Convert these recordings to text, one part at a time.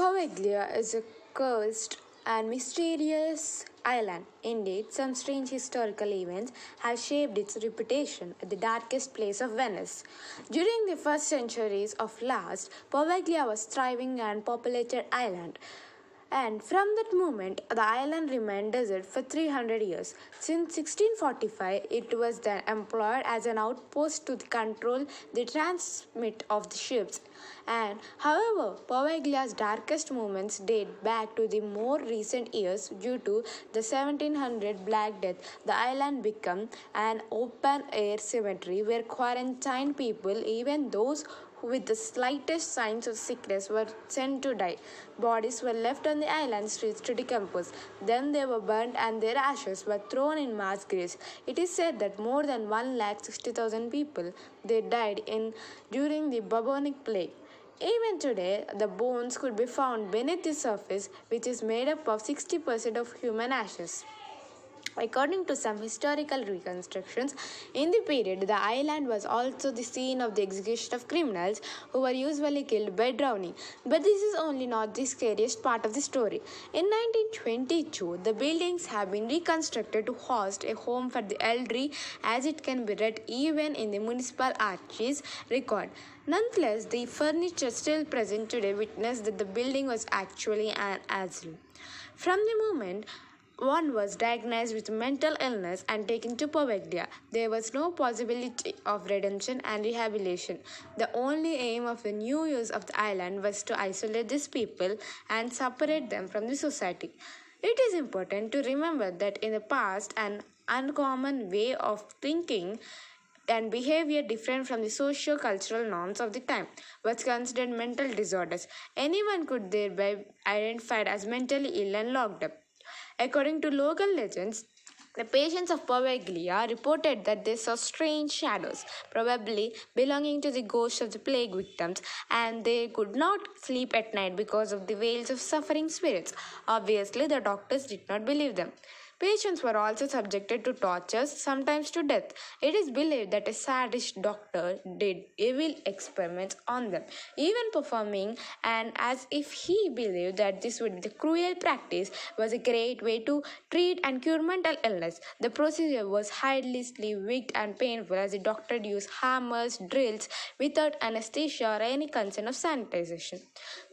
Poveglia is a cursed and mysterious island. Indeed, some strange historical events have shaped its reputation as the darkest place of Venice. During the first centuries of last, Poveglia was thriving and populated island. And from that moment, the island remained desert for 300 years. Since 1645, it was then employed as an outpost to control the transmit of the ships. And however, Poveglia's darkest moments date back to the more recent years due to the 1700 Black Death. The island became an open-air cemetery where quarantined people, even those with the slightest signs of sickness, were sent to die. Bodies were left on the island streets to decompose. Then they were burned and their ashes were thrown in mass graves. It is said that more than 160,000 people they died in during the bubonic plague. Even today, the bones could be found beneath the surface, which is made up of 60% of human ashes. According to some historical reconstructions, in the period, the island was also the scene of the execution of criminals who were usually killed by drowning. But this is only not the scariest part of the story. In 1922, the buildings have been reconstructed to host a home for the elderly, as it can be read even in the municipal archives record. Nonetheless, the furniture still present today witness that the building was actually an asylum. From the moment one was diagnosed with mental illness and taken to Poveglia, there was no possibility of redemption and rehabilitation. The only aim of the new use of the island was to isolate these people and separate them from the society. It is important to remember that in the past, an uncommon way of thinking and behavior different from the socio-cultural norms of the time was considered mental disorders. Anyone could thereby be identified as mentally ill and locked up. According to local legends, the patients of Poveglia reported that they saw strange shadows, probably belonging to the ghosts of the plague victims, and they could not sleep at night because of the wails of suffering spirits. Obviously, the doctors did not believe them. Patients were also subjected to tortures, sometimes to death. It is believed that a sadist doctor did evil experiments on them, even performing and as if he believed that this would be the cruel practice was a great way to treat and cure mental illness. The procedure was highly weak and painful as the doctor used hammers, drills without anesthesia or any concern of sanitization.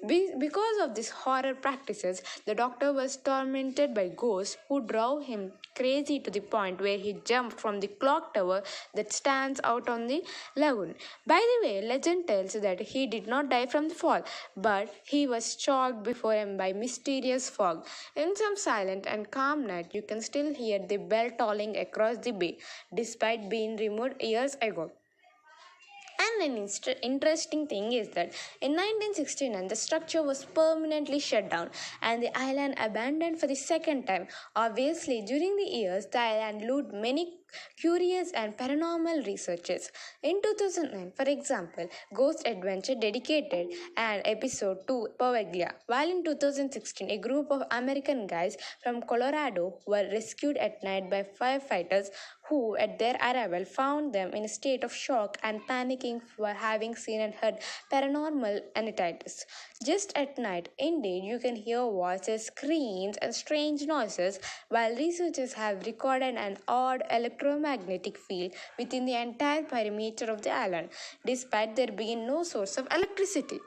Because of these horror practices, the doctor was tormented by ghosts who drove him crazy to the point where he jumped from the clock tower that stands out on the lagoon. By the way, legend tells that he did not die from the fall, but he was shocked before him by mysterious fog. In some silent and calm night, you can still hear the bell tolling across the bay, despite being removed years ago. And an interesting thing is that in 1969 the structure was permanently shut down and the island abandoned for the second time. Obviously, during the years, the island lured many curious and paranormal researchers. In 2009, for example, Ghost Adventure dedicated an episode to Poveglia, while in 2016 a group of American guys from Colorado were rescued at night by firefighters who, at their arrival, found them in a state of shock and panicking for having seen and heard paranormal entities. Just at night, indeed, you can hear voices, screams, and strange noises, while researchers have recorded an odd electromagnetic field within the entire perimeter of the island, despite there being no source of electricity.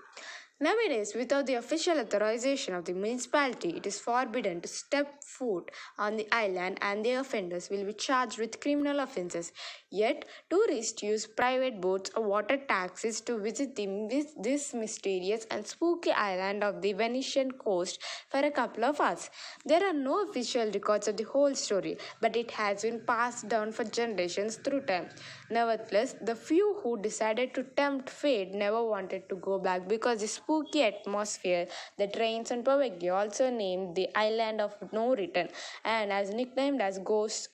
Nowadays, without the official authorization of the municipality, it is forbidden to step foot on the island and the offenders will be charged with criminal offences. Yet, tourists use private boats or water taxis to visit this mysterious and spooky island of the Venetian coast for a couple of hours. There are no official records of the whole story, but it has been passed down for generations through time. Nevertheless, the few who decided to tempt fate never wanted to go back because the spooky atmosphere that reigns on Poveglia, also named the Island of No Return and as nicknamed as Ghost